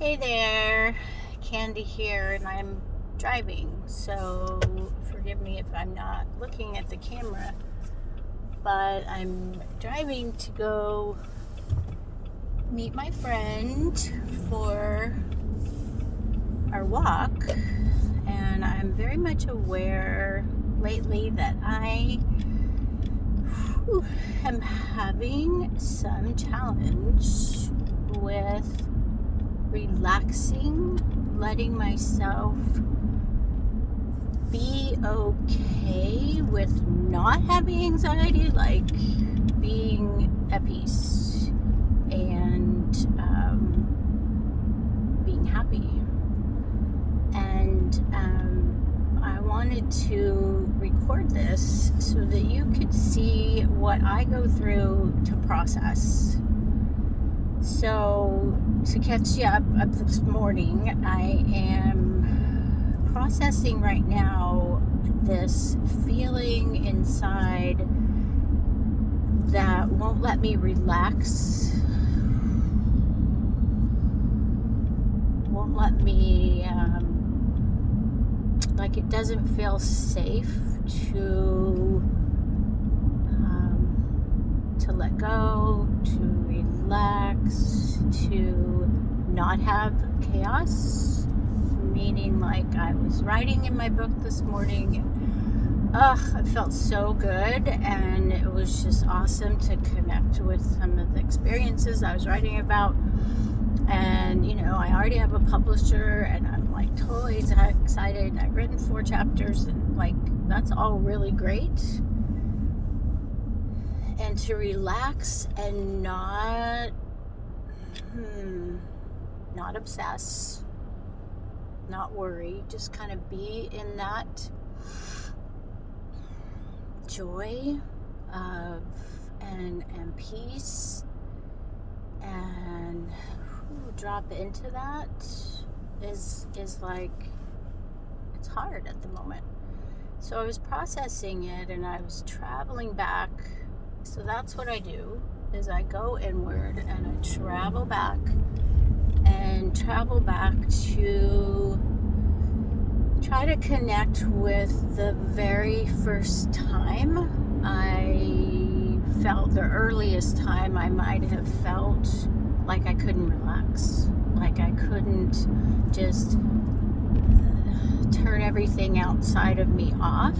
Hey there, Candi here, and I'm driving, so forgive me if I'm not looking at the camera, but I'm driving to go meet my friend for our walk, and I'm very much aware lately that I am having some challenge with relaxing, letting myself be okay with not having anxiety, like being at peace and being happy. And I wanted to record this so that you could see what I go through to process. So, to catch you up this morning, I am processing right now this feeling inside that won't let me relax, won't let me, like it doesn't feel safe to let go, to relax, to not have chaos. Meaning, like, I was writing in my book this morning, and it felt so good, and it was just awesome to connect with some of the experiences I was writing about. And I already have a publisher, and I'm like totally excited. I've written 4 chapters, and like that's all really great. And to relax and not obsess, not worry, just kind of be in that joy of and peace, and drop into that is like, it's hard at the moment. So I was processing it, and I was traveling back. So that's what I do, is I go inward and I travel back to try to connect with the very first time I felt, the earliest time I might have felt like I couldn't relax, like I couldn't just turn everything outside of me off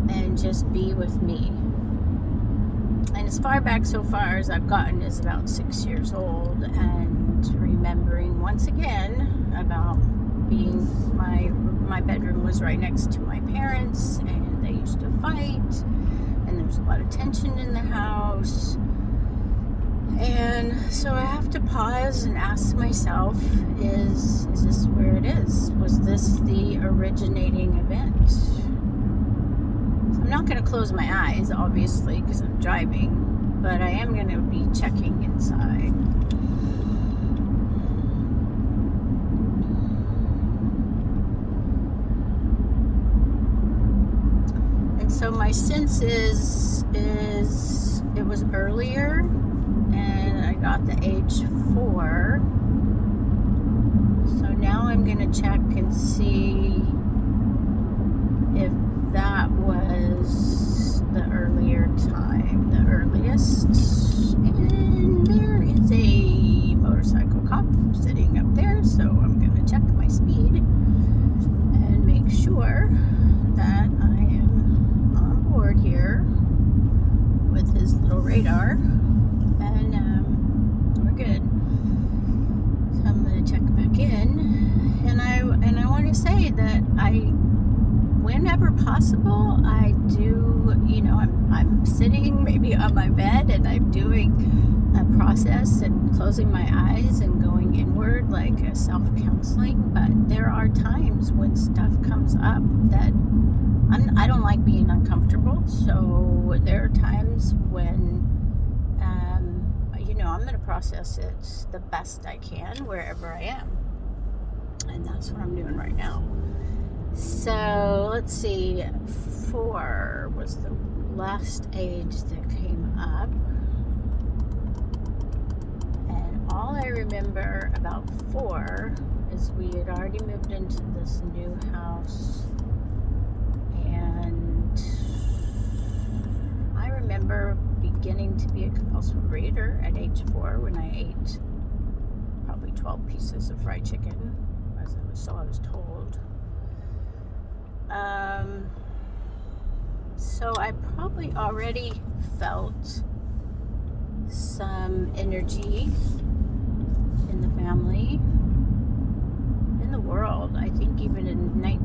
and just be with me. And as far back so far as I've gotten is about 6 years old, and remembering once again about being, my bedroom was right next to my parents, and they used to fight, and there was a lot of tension in the house. And so I have to pause and ask myself, is this where it is? Was this the originating event? I'm not going to close my eyes, obviously, because I'm driving, but I am going to be checking inside. And so my sense is it was earlier, and I got the age 4. So now I'm going to check and see if that was the earlier time, the earliest. And there is a motorcycle cop sitting up there, so I'm going to check my speed and make sure that I am on board here with his little radar, and we're good. So I'm going to check back in, and I want to say that whenever possible, I do, I'm sitting maybe on my bed, and I'm doing a process and closing my eyes and going inward, like a self-counseling. But there are times when stuff comes up that I don't like being uncomfortable. So there are times when, I'm going to process it the best I can wherever I am. And that's what I'm doing right now. So let's see, 4 was the last age that came up, and all all I remember about 4 is we had already moved into this new house, and I remember beginning to be a compulsive reader at age 4 when I ate probably 12 pieces of fried chicken, so I was told. So I probably already felt some energy in the family, in the world. I think even in I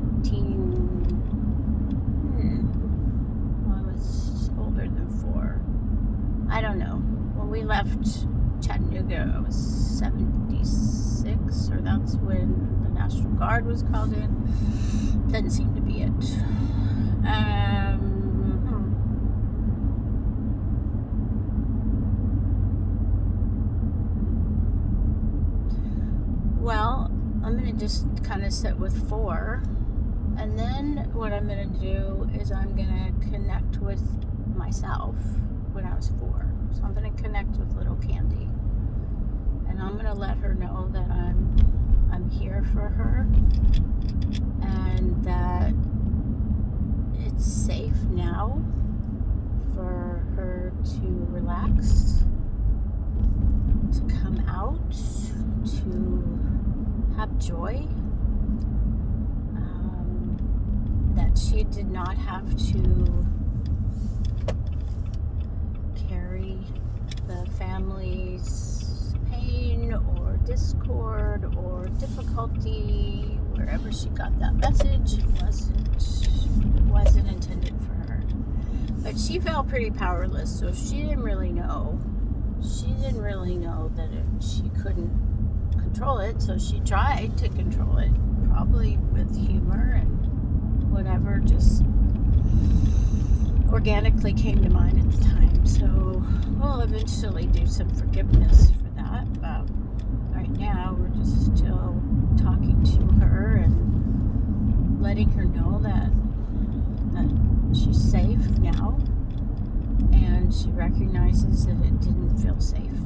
was older than 4. I don't know. When we left Chattanooga, I was 76, or that's when the National Guard was called in. Doesn't seem to be it. Well, I'm going to just kind of sit with 4. And then what I'm going to do is I'm going to connect with myself when I was 4. So I'm going to connect with little Candi. And I'm going to let her know that I'm here for her. And that it's safe now for her to relax, to come out, to have joy, that she did not have to carry the family's pain or discord or difficulty wherever she got that message. It wasn't intended for her, but she felt pretty powerless, so she didn't really know that she couldn't control it, so she tried to control it, probably with humor and whatever just organically came to mind at the time. So we'll eventually do some forgiveness for that, but right now we're just still talking to her and letting her know that she's safe now, and she recognizes that it didn't feel safe then.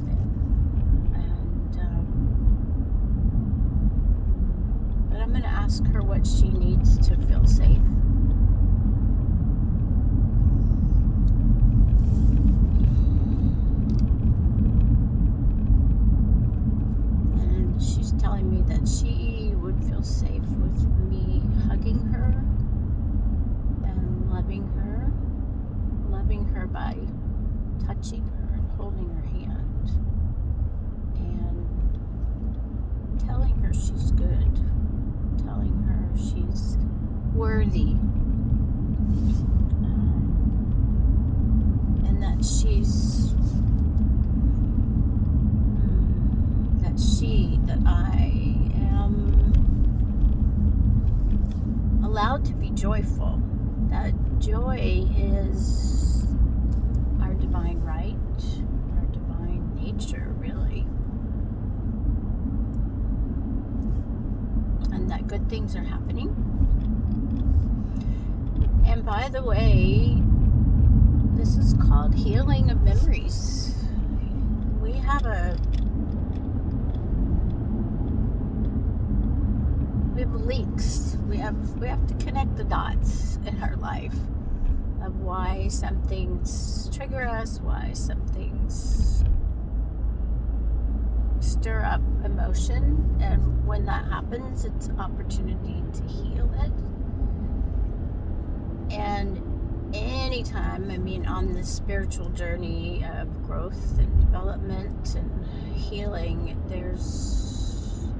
But I'm going to ask her what she needs to feel safe. And she's telling me that she would feel safe with me hugging her and loving her by touching her and holding her hand and telling her she's good, telling her she's worthy, and that I am allowed to be joyful, that joy is our divine right, our divine nature, really. And that good things are happening. And by the way, this is called healing of memories. We have links. We have to connect the dots in our life of why some things trigger us, why some things stir up emotion, and when that happens, it's an opportunity to heal it. And anytime, on this spiritual journey of growth and development and healing,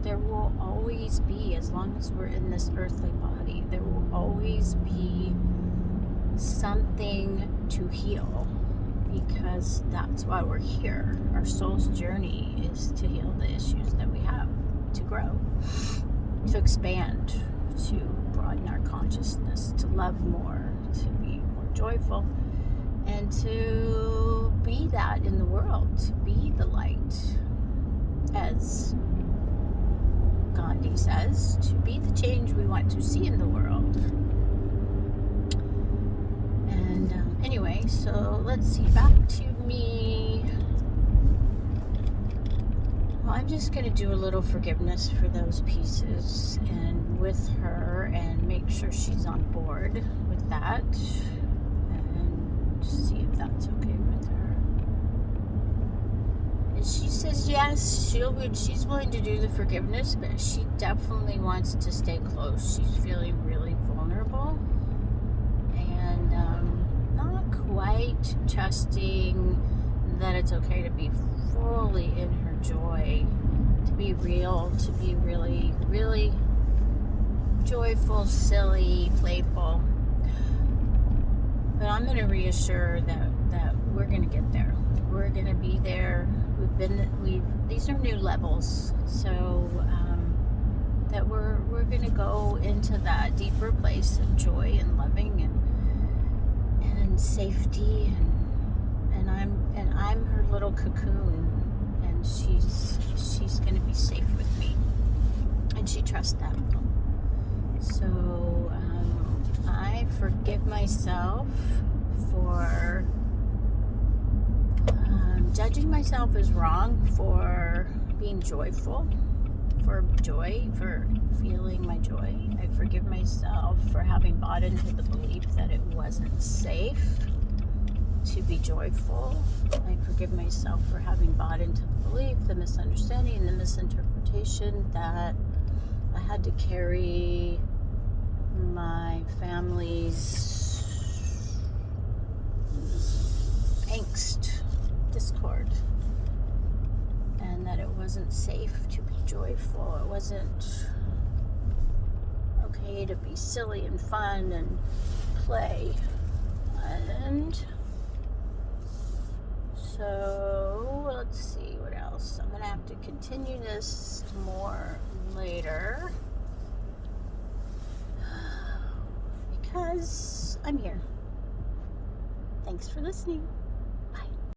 there will always be, as long as we're in this earthly body, there will always be something to heal, because that's why we're here. Our soul's journey is to heal the issues that we have, to grow, to expand, to broaden our consciousness, to love more, to be more joyful, and to be that in the world, to be the light, as Gandhi says, to be the change we want to see in the world. And anyway, so let's see, back to me. Well, I'm just going to do a little forgiveness for those pieces and with her and make sure she's on board with that and see if that's okay with her. And she says yes, she's willing to do the forgiveness, but she definitely wants to stay close. She's feeling really vulnerable and not quite trusting that it's okay to be fully in her joy, to be real, to be really, really joyful, silly, playful. But I'm going to reassure that we're going to get there. We're going to be there. These are new levels, so that we're going to go into that deeper place of joy and loving and safety and I'm her little cocoon, and she's going to be safe with me, and she trusts that. So I forgive myself for judging myself as wrong for being joyful, for feeling my joy. I forgive myself for having bought into the belief that it wasn't safe to be joyful. I forgive myself for having bought into the belief, the misunderstanding, the misinterpretation that I had to carry my family's angst, discord, and that it wasn't safe to be joyful. It wasn't okay to be silly and fun and play. And so, let's see what else. I'm going to have to continue this more later because I'm here. Thanks for listening.